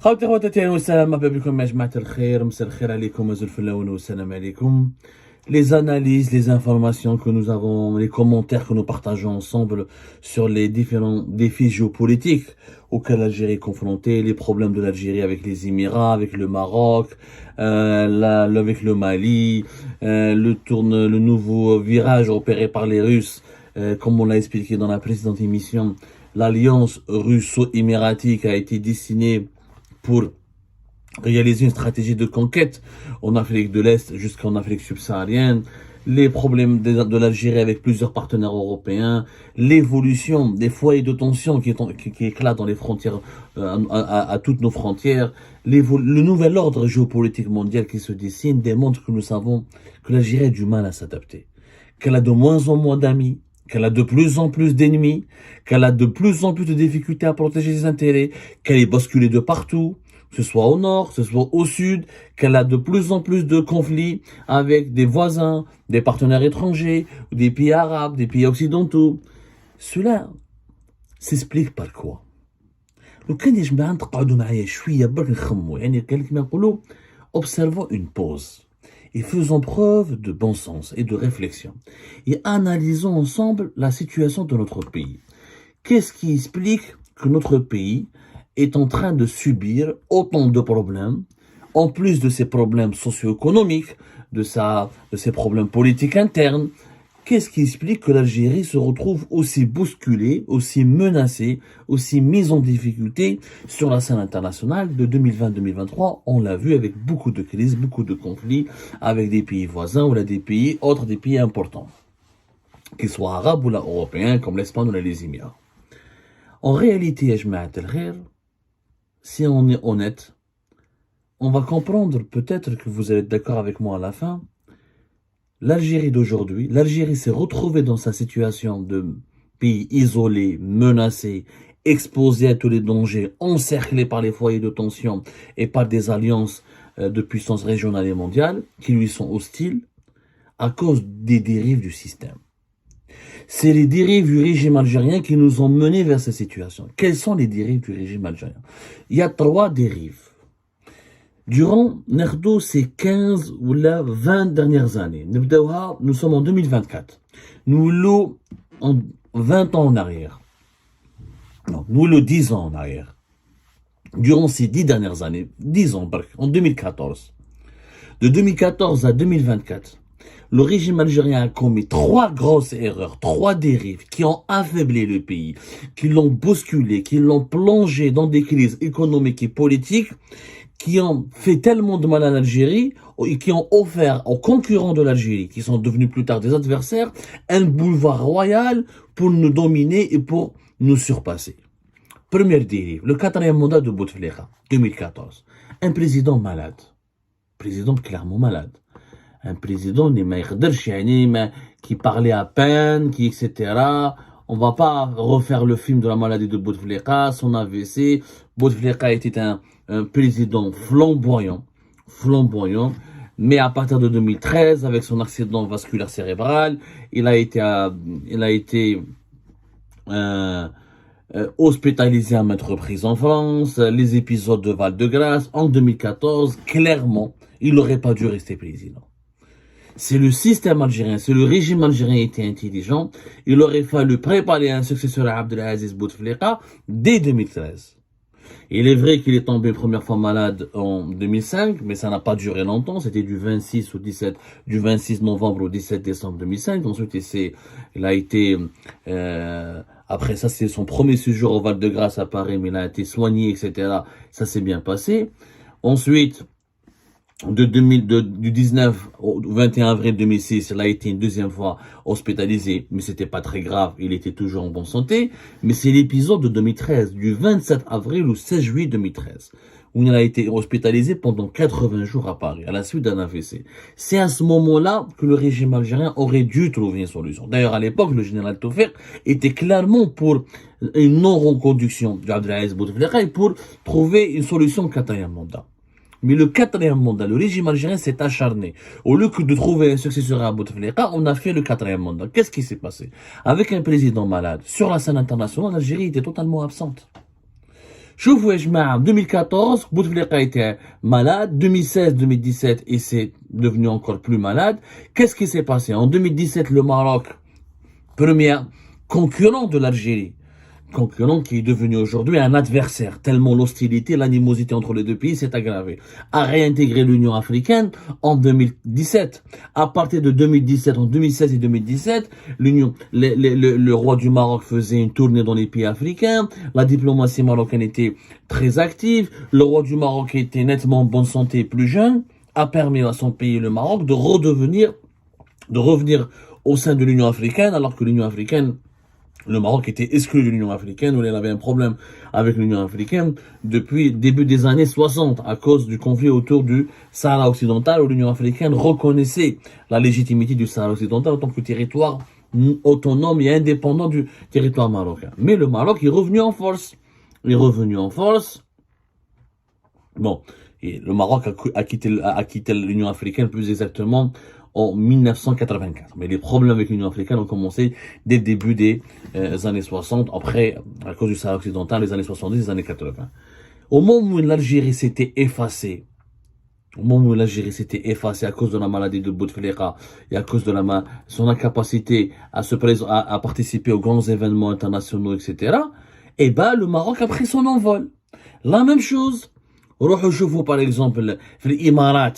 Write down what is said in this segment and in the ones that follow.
خوتي خواتاتي اهلا وسهلا مرحبا بكم يا جماعة الخير مساء الخير عليكم وزلفلاون والسلام عليكم. Les analyses, les informations que nous avons, les commentaires que nous partageons ensemble sur les différents défis géopolitiques auxquels l'Algérie est confrontée, les problèmes de l'Algérie avec les Émirats, avec le Maroc, avec le Mali, le nouveau virage opéré par les Russes, comme on l'a expliqué dans la précédente émission, l'alliance russo-émiratique a été dessinée pour réaliser une stratégie de conquête en Afrique de l'Est jusqu'en Afrique subsaharienne, les problèmes de l'Algérie avec plusieurs partenaires européens, l'évolution des foyers de tension qui éclatent dans les frontières, à toutes nos frontières, le nouvel ordre géopolitique mondial qui se dessine démontre que nous savons que l'Algérie a du mal à s'adapter, qu'elle a de moins en moins d'amis, qu'elle a de plus en plus d'ennemis, qu'elle a de plus en plus de difficultés à protéger ses intérêts, qu'elle est basculée de partout, que ce soit au nord, que ce soit au sud, qu'elle a de plus en plus de conflits avec des voisins, des partenaires étrangers, des pays arabes, des pays occidentaux. Cela s'explique par quoi? لو كان يا جماعة تقعدوا معايا شوية برك نخموا يعني كما نقولوا observons une pause et faisons preuve de bon sens et de réflexion et analysons ensemble la situation de notre pays. Qu'est-ce qui explique que notre pays est en train de subir autant de problèmes, en plus de ses problèmes socio-économiques, de ses problèmes politiques internes? Qu'est-ce qui explique que l'Algérie se retrouve aussi bousculée, aussi menacée, aussi mise en difficulté sur la scène internationale de 2020-2023? On l'a vu avec beaucoup de crises, beaucoup de conflits avec des pays voisins ou là des pays autres, des pays importants, qu'ils soient arabes ou là européens comme l'Espagne ou là les Émirats. En réalité, ya jma'at al-khair, si on est honnête, on va comprendre peut-être que vous allez être d'accord avec moi à la fin. L'Algérie d'aujourd'hui, l'Algérie s'est retrouvée dans sa situation de pays isolé, menacé, exposé à tous les dangers, encerclé par les foyers de tension et par des alliances de puissance régionale et mondiale qui lui sont hostiles à cause des dérives du système. C'est les dérives du régime algérien qui nous ont menés vers cette situation. Quelles sont les dérives du régime algérien? Il y a 3 dérives. Durant ces 15 ou 20 dernières années, nous sommes en 2024. Nous l'avons en 20 ans en arrière. Non, nous le 10 ans en arrière. Durant ces 10 dernières années, 10 ans, en 2014. De 2014 à 2024, le régime algérien a commis 3 grosses erreurs, 3 dérives qui ont affaibli le pays, qui l'ont bousculé, qui l'ont plongé dans des crises économiques et politiques, qui ont fait tellement de mal à l'Algérie et qui ont offert aux concurrents de l'Algérie, qui sont devenus plus tard des adversaires, un boulevard royal pour nous dominer et pour nous surpasser. Première dérive, le 4e mandat de Bouteflika, 2014. Un président malade. Président clairement malade. Un président qui parlait à peine, qui etc. On va pas refaire le film de la maladie de Bouteflika, son AVC. Bouteflika était un président flamboyant, mais à partir de 2013, avec son accident vasculaire cérébral, il a été hospitalisé à maintes reprises en France, les épisodes de Val-de-Grâce. En 2014, clairement, il n'aurait pas dû rester président. C'est le système algérien, c'est le régime algérien qui était intelligent. Il aurait fallu préparer un successeur à Abdelaziz Bouteflika dès 2013. Il est vrai qu'il est tombé une première fois malade en 2005, mais ça n'a pas duré longtemps. C'était du 26 novembre au 17 décembre 2005. Ensuite, il a été, après ça, c'est son premier séjour au Val-de-Grâce à Paris, mais il a été soigné, etc. Ça s'est bien passé. Ensuite, du 19 au 21 avril 2006, il a été une deuxième fois hospitalisé, mais c'était pas très grave, il était toujours en bonne santé. Mais c'est l'épisode de 2013, du 27 avril au 16 juillet 2013, où il a été hospitalisé pendant 80 jours à Paris, à la suite d'un AVC. C'est à ce moment-là que le régime algérien aurait dû trouver une solution. D'ailleurs, à l'époque, le général Tofek était clairement pour une non-reconduction d'Abdelaziz Bouteflika et pour trouver une solution au 4e mandat. Mais le 4e mandat, le régime algérien s'est acharné. Au lieu que de trouver un successeur à Bouteflika, on a fait le 4e mandat. Qu'est-ce qui s'est passé? Avec un président malade, sur la scène internationale, l'Algérie était totalement absente. شوفوا يا جماعة 2014 Bouteflika était malade, 2016-2017 et c'est devenu encore plus malade. Qu'est-ce qui s'est passé? En 2017 le Maroc, premier concurrent de l'Algérie, concurrent qui est devenu aujourd'hui un adversaire, tellement l'hostilité, l'animosité entre les deux pays s'est aggravée, a réintégré l'Union africaine en 2017. À partir de 2017, en 2016 et 2017, le roi du Maroc faisait une tournée dans les pays africains, la diplomatie marocaine était très active, le roi du Maroc était nettement en bonne santé, plus jeune, a permis à son pays, le Maroc, de revenir au sein de l'Union africaine, alors que l'Union africaine, le Maroc était exclu de l'Union africaine, où il avait un problème avec l'Union africaine depuis début des années 60, à cause du conflit autour du Sahara occidental, où l'Union africaine reconnaissait la légitimité du Sahara occidental en tant que territoire autonome et indépendant du territoire marocain. Mais le Maroc est revenu en force. Il est revenu en force. Bon, et le Maroc a quitté l'Union africaine plus exactement en 1984. Mais les problèmes avec l'Union africaine ont commencé dès le début des années 60, après, à cause du Sahara occidental, les années 70, les années 80. Au moment où l'Algérie s'était effacée, à cause de la maladie de Bouteflika et à cause de son incapacité à participer aux grands événements internationaux, etc., eh ben, le Maroc a pris son envol. La même chose, par exemple, les Émirats,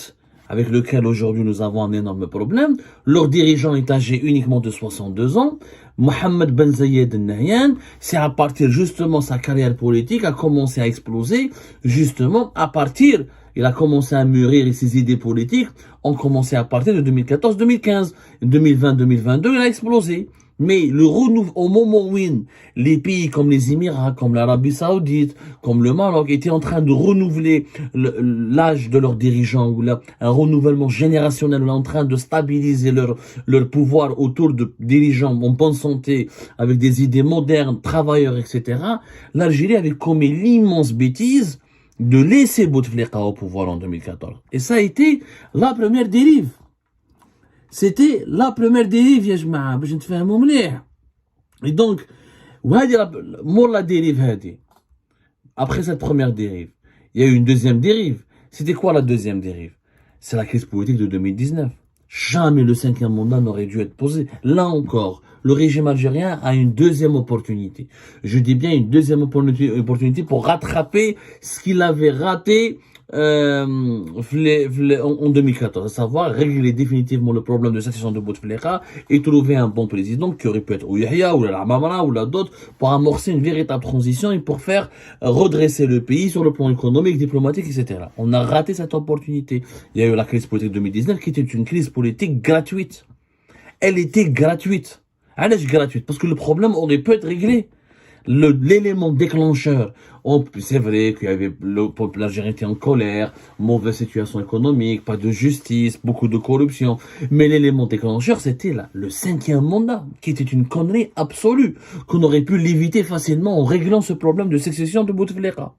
avec lequel aujourd'hui nous avons un énorme problème. Leur dirigeant est âgé uniquement de 62 ans. Mohamed Ben Zayed Al Nahyan, c'est à partir justement sa carrière politique a commencé à exploser, justement à partir, il a commencé à mûrir et ses idées politiques ont commencé à partir de 2014-2015. 2020-2022, il a explosé. Mais au moment où les pays comme les Émirats, comme l'Arabie Saoudite, comme le Maroc étaient en train de renouveler l'âge de leurs dirigeants, ou un renouvellement générationnel, en train de stabiliser leur pouvoir autour de dirigeants en bonne santé, avec des idées modernes, travailleurs, etc., l'Algérie avait commis l'immense bêtise de laisser Bouteflika au pouvoir en 2014. Et ça a été la première dérive. C'était la première dérive, يا جماعة, باش نتفاهموا مليح. Et donc, la dérive هذه. Après cette première dérive, il y a eu une deuxième dérive. C'était quoi la deuxième dérive? C'est la crise politique de 2019. Jamais le cinquième mandat n'aurait dû être posé. Là encore, le régime algérien a une deuxième opportunité. Je dis bien une deuxième opportunité pour rattraper ce qu'il avait raté en 2014, à savoir régler définitivement le problème de succession de Bouteflika et trouver un bon président qui aurait pu être ou Yahya ou la Mamara ou la d'autres pour amorcer une véritable transition et pour faire redresser le pays sur le plan économique, diplomatique, etc. On a raté cette opportunité. Il y a eu la crise politique 2019 qui était une crise politique gratuite. Elle était gratuite. Elle est gratuite parce que le problème aurait pu être réglé. L'élément déclencheur, c'est vrai qu'il y avait le peuple algérien était en colère, mauvaise situation économique, pas de justice, beaucoup de corruption, mais l'élément déclencheur c'était là, le cinquième mandat, qui était une connerie absolue, qu'on aurait pu l'éviter facilement en réglant ce problème de succession de Bouteflika.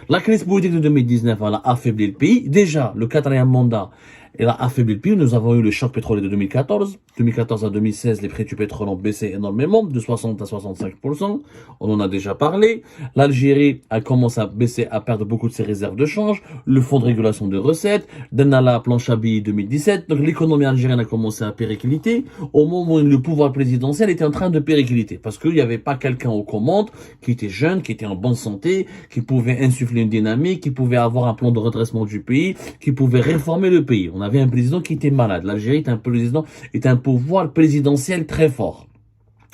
La crise politique de 2019, elle a affaibli le pays. Déjà, le quatrième mandat, elle a affaibli le pays. Nous avons eu le choc pétrolier de 2014. 2014 à 2016, les prix du pétrole ont baissé énormément, de 60 à 65%. On en a déjà parlé. L'Algérie a commencé à baisser, à perdre beaucoup de ses réserves de change. Le fonds de régulation de recettes. Denala, planche à billets 2017. Donc l'économie algérienne a commencé à péricliter. Au moment où le pouvoir présidentiel était en train de péricliter. Parce qu'il n'y avait pas quelqu'un aux commandes qui était jeune, qui était en bonne santé, qui pouvait insuffler une dynamique, qui pouvait avoir un plan de redressement du pays, qui pouvait réformer le pays. On avait un président qui était malade. L'Algérie est un pouvoir présidentiel très fort.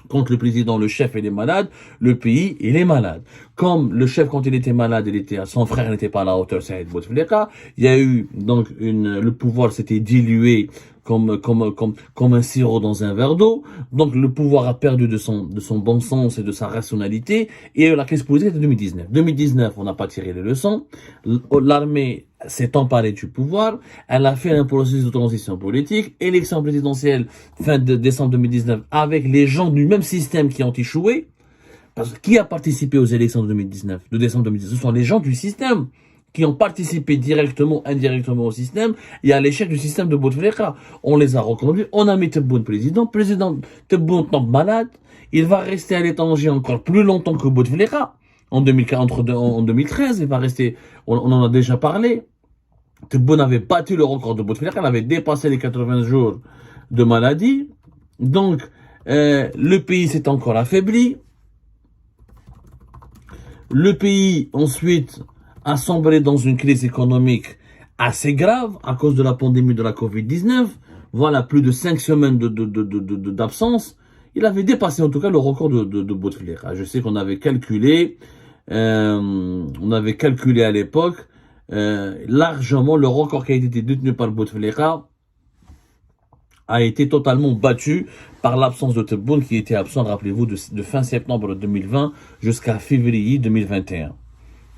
Quand le président, le chef, il est malade, le pays, il est malade. Comme le chef, quand il était malade, son frère n'était pas à la hauteur, Saïd Bouteflika. Il y a eu, donc, le pouvoir s'était dilué comme un sirop dans un verre d'eau. Donc, le pouvoir a perdu de son bon sens et de sa rationalité. Et la crise politique de 2019. 2019, on n'a pas tiré les leçons. L'armée s'est emparée du pouvoir. Elle a fait un processus de transition politique. Élection présidentielle fin de décembre 2019 avec les gens du même système qui ont échoué. Parce que qui a participé aux élections de 2019, de décembre 2019? Ce sont les gens du système qui ont participé directement, indirectement au système, et à l'échec du système de Bouteflika. On les a reconduits, on a mis Tebboune président Tebboune tombe malade, il va rester à l'étranger encore plus longtemps que Bouteflika. en 2013, il va rester, on en a déjà parlé. Tebboune avait battu le record de Bouteflika, elle avait dépassé les 80 jours de maladie. Donc, le pays s'est encore affaibli. Le pays, ensuite, a sombré dans une crise économique assez grave à cause de la pandémie de la Covid-19. Voilà, plus de 5 semaines d'absence. Il avait dépassé en tout cas le record de Bouteflika. Je sais qu'on avait calculé, à l'époque, largement le record qui a été détenu par Bouteflika a été totalement battu par l'absence de Tebboune qui était absent, rappelez-vous, de fin septembre 2020 jusqu'à février 2021.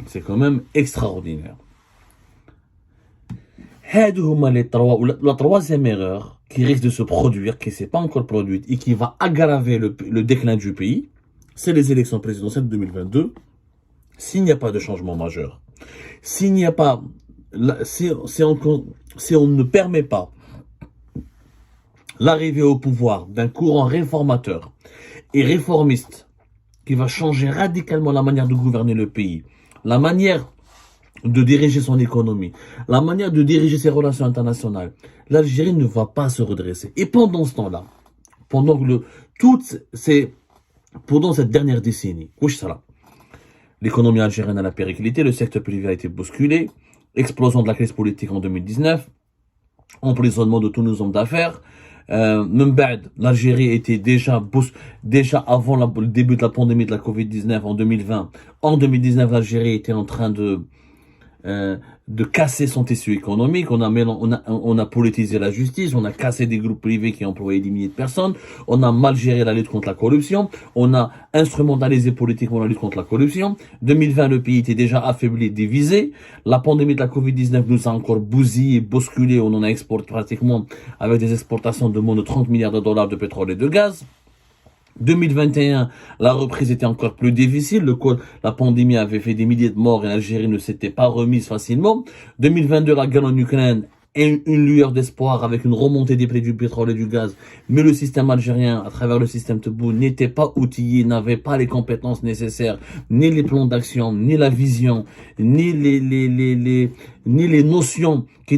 C'est quand même extraordinaire. La troisième erreur qui risque de se produire, qui ne s'est pas encore produite et qui va aggraver le déclin du pays, c'est les élections présidentielles de 2022. S'il n'y a pas de changement majeur, s'il n'y a pas, si on ne permet pas l'arrivée au pouvoir d'un courant réformateur et réformiste qui va changer radicalement la manière de gouverner le pays, la manière de diriger son économie, la manière de diriger ses relations internationales, l'Algérie ne va pas se redresser. Et pendant ce temps-là, pendant cette dernière décennie, l'économie algérienne a la périclité, le secteur privé a été bousculé, explosion de la crise politique en 2019, emprisonnement de tous nos hommes d'affaires. L'Algérie était déjà avant le début de la pandémie de la Covid-19 en 2020. En 2019, l'Algérie était en train de casser son tissu économique. On a politisé la justice, on a cassé des groupes privés qui employaient des milliers de personnes, on a mal géré la lutte contre la corruption, on a instrumentalisé politiquement la lutte contre la corruption. 2020, le pays était déjà affaibli, divisé. La pandémie de la Covid-19 nous a encore bousillé, bousculé. On en a exporté pratiquement avec des exportations de moins de 30 milliards de dollars de pétrole et de gaz. 2021, la reprise était encore plus difficile. La pandémie avait fait des milliers de morts et l'Algérie ne s'était pas remise facilement. 2022, la guerre en Ukraine et une lueur d'espoir avec une remontée des prix du pétrole et du gaz. Mais le système algérien, à travers le système Tebboune, n'était pas outillé, n'avait pas les compétences nécessaires, ni les plans d'action, ni la vision, ni les notions qui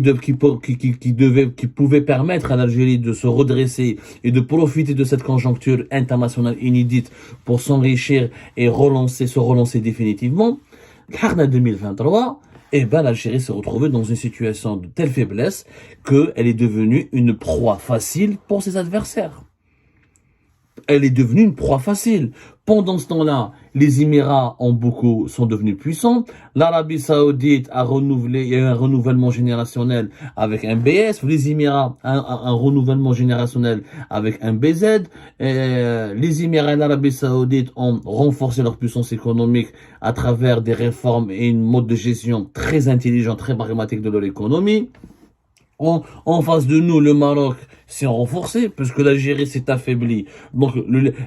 pouvaient permettre à l'Algérie de se redresser et de profiter de cette conjoncture internationale inédite pour s'enrichir et se relancer définitivement. 2023, l'Algérie s'est retrouvée dans une situation de telle faiblesse qu'elle est devenue une proie facile pour ses adversaires. Elle est devenue une proie facile. Pendant ce temps-là, les Émirats sont devenus puissants. L'Arabie Saoudite il y a eu un renouvellement générationnel avec un BS. Les Émirats, un renouvellement générationnel avec un BZ. Les Émirats et l'Arabie Saoudite ont renforcé leur puissance économique à travers des réformes et une mode de gestion très intelligent, très pragmatique de leur économie. En face de nous, le Maroc s'est renforcé, puisque l'Algérie s'est affaiblie. Donc,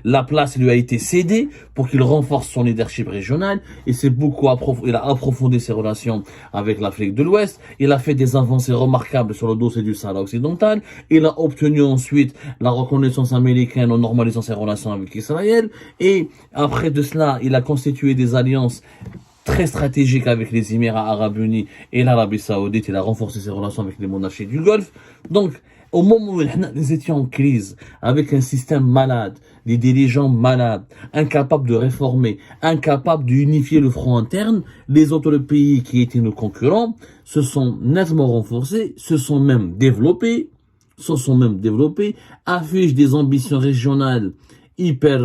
la place lui a été cédée pour qu'il renforce son leadership régional. Et il a approfondi ses relations avec l'Afrique de l'Ouest. Il a fait des avancées remarquables sur le dossier du Sahara occidental. Il a obtenu ensuite la reconnaissance américaine en normalisant ses relations avec Israël. Et après de cela, il a constitué des alliances très stratégique avec les Émirats arabes unis et l'Arabie saoudite. Il a renforcé ses relations avec les monarchies du Golfe. Donc, au moment où nous étions en crise, avec un système malade, des dirigeants malades, incapables de réformer, incapables d'unifier le front interne, les autres pays qui étaient nos concurrents se sont nettement renforcés, se sont même développés, affichent des ambitions régionales hyper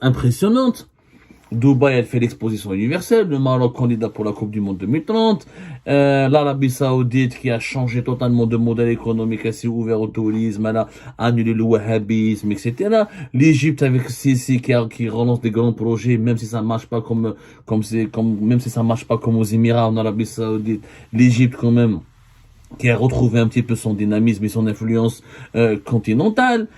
impressionnantes. Dubaï, elle fait l'exposition universelle, le Maroc candidat pour la Coupe du Monde 2030, l'Arabie Saoudite qui a changé totalement de modèle économique, elle s'est ouvert au tourisme, elle a annulé le wahhabisme, etc. L'Égypte avec Sisi qui relance des grands projets, même si ça marche pas comme aux Émirats, en Arabie Saoudite, l'Égypte quand même, qui a retrouvé un petit peu son dynamisme et son influence continentale.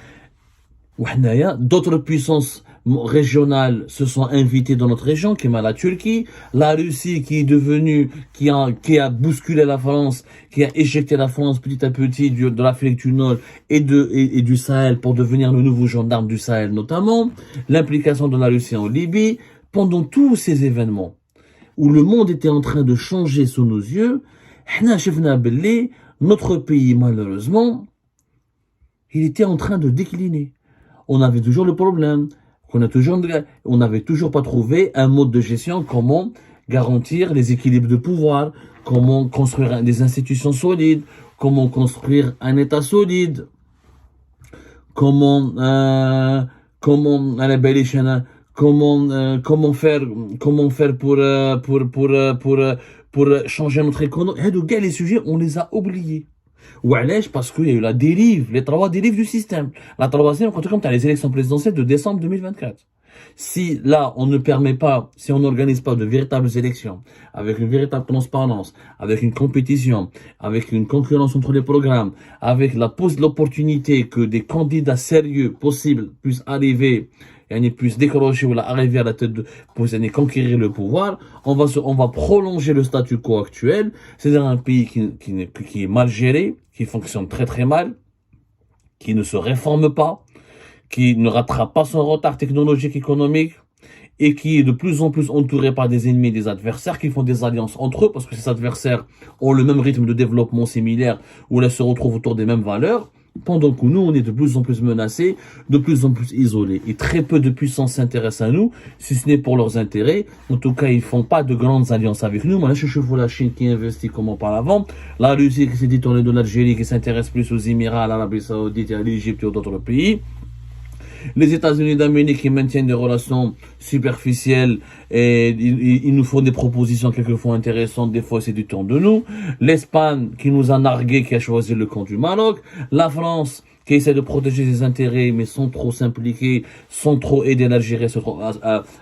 D'autres puissances régionales se sont invitées dans notre région, qui est la Turquie, la Russie qui a bousculé la France, qui a éjecté la France petit à petit de l'Afrique du Nord et du Sahel pour devenir le nouveau gendarme du Sahel notamment, l'implication de la Russie en Libye. pendant tous ces événements, où le monde était en train de changer sous nos yeux, notre pays, malheureusement, il était en train de décliner. On avait toujours le problème, on n'avait toujours pas trouvé un mode de gestion, comment garantir les équilibres de pouvoir, comment construire des institutions solides, comment construire un État solide, comment faire pour changer notre économie. Les sujets, on les a oubliés. Ou parce qu'il y a eu la dérive, les trois dérives du système. La troisième, quand tu as les élections présidentielles de décembre 2024. Si là, on ne permet pas, si on n'organise pas de véritables élections, avec une véritable transparence, avec une compétition, avec une concurrence entre les programmes, avec l'opportunité que des candidats sérieux possibles puissent arriver, et puissent décrocher ou arriver à la tête pour conquérir le pouvoir, on va prolonger le statu quo actuel, c'est-à-dire un pays qui est mal géré, qui fonctionne très très mal, qui ne se réforme pas, qui ne rattrape pas son retard technologique économique et qui est de plus en plus entouré par des ennemis, des adversaires qui font des alliances entre eux parce que ces adversaires ont le même rythme de développement similaire où ils se retrouvent autour des mêmes valeurs, pendant que nous, on est de plus en plus menacés, de plus en plus isolés. Et très peu de puissances s'intéressent à nous, si ce n'est pour leurs intérêts. En tout cas, ils font pas de grandes alliances avec nous. Maintenant, je vois la Chine qui investit comme auparavant, la Russie qui s'est détournée de l'Algérie, qui s'intéresse plus aux Émirats, à l'Arabie Saoudite et à l'Égypte et d'autres pays. Les États-Unis d'Amérique qui maintiennent des relations superficielles et ils nous font des propositions quelquefois intéressantes, des fois c'est du temps de nous. L'Espagne qui nous a nargué, qui a choisi le camp du Maroc. La France qui essaie de protéger ses intérêts, mais sans trop s'impliquer, sans trop aider l'Algérie,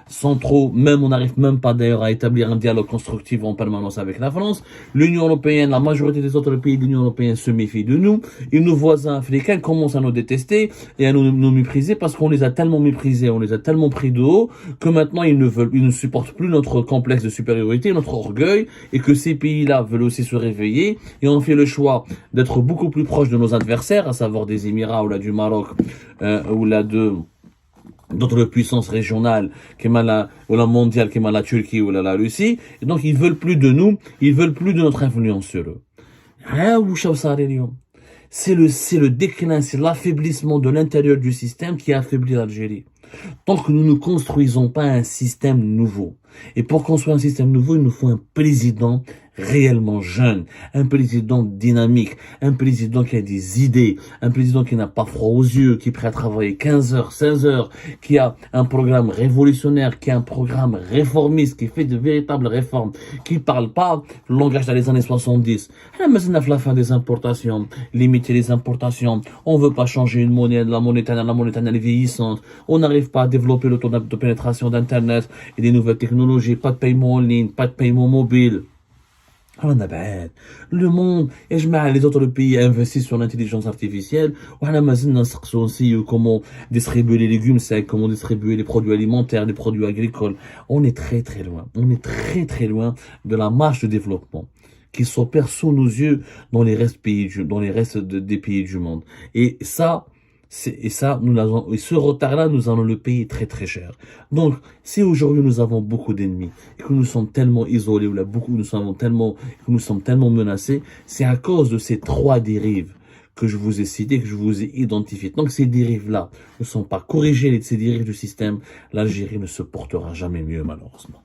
sans trop, même on n'arrive même pas d'ailleurs à établir un dialogue constructif en permanence avec la France. L'Union européenne, la majorité des autres pays de l'Union européenne se méfient de nous. Et nos voisins africains commencent à nous détester et à nous mépriser parce qu'on les a tellement méprisés, on les a tellement pris de haut que maintenant ils ne supportent plus notre complexe de supériorité, notre orgueil, et que ces pays-là veulent aussi se réveiller et ont fait le choix d'être beaucoup plus proches de nos adversaires, à savoir des Émirats ou là du Maroc ou là d'autres puissances régionales ou la mondiale qui est la Turquie ou la Russie, et donc ils veulent plus de nous, ils veulent plus de notre influence sur eux. C'est le déclin, c'est l'affaiblissement de l'intérieur du système qui a affaibli l'Algérie. Tant que nous ne construisons pas un système nouveau, et pour construire un système nouveau, il nous faut un président réellement jeune, un président dynamique, un président qui a des idées, un président qui n'a pas froid aux yeux, qui est prêt à travailler 15 heures, 16 heures, qui a un programme révolutionnaire, qui a un programme réformiste, qui fait de véritables réformes, qui parle pas le langage des années 70. La fin des importations, limiter les importations, on veut pas changer une monnaie, la monnaie est vieillissante, on n'arrive pas à développer le taux de pénétration d'Internet et des nouvelles technologies, pas de paiement en ligne, pas de paiement mobile. Le monde, et les autres pays investissent sur l'intelligence artificielle. Comment distribuer les légumes secs, comment distribuer les produits alimentaires, les produits agricoles. On est très très loin. On est très très loin de la marche de développement qui s'opère sous nos yeux dans les restes des pays du monde. Et ce retard-là, nous allons le payer très très cher. Donc, si aujourd'hui nous avons beaucoup d'ennemis, et que nous sommes tellement isolés, nous sommes tellement menacés, c'est à cause de ces trois dérives que je vous ai citées, que je vous ai identifiées. Donc, ces dérives-là ne sont pas corrigées, ces dérives du système, l'Algérie ne se portera jamais mieux, malheureusement.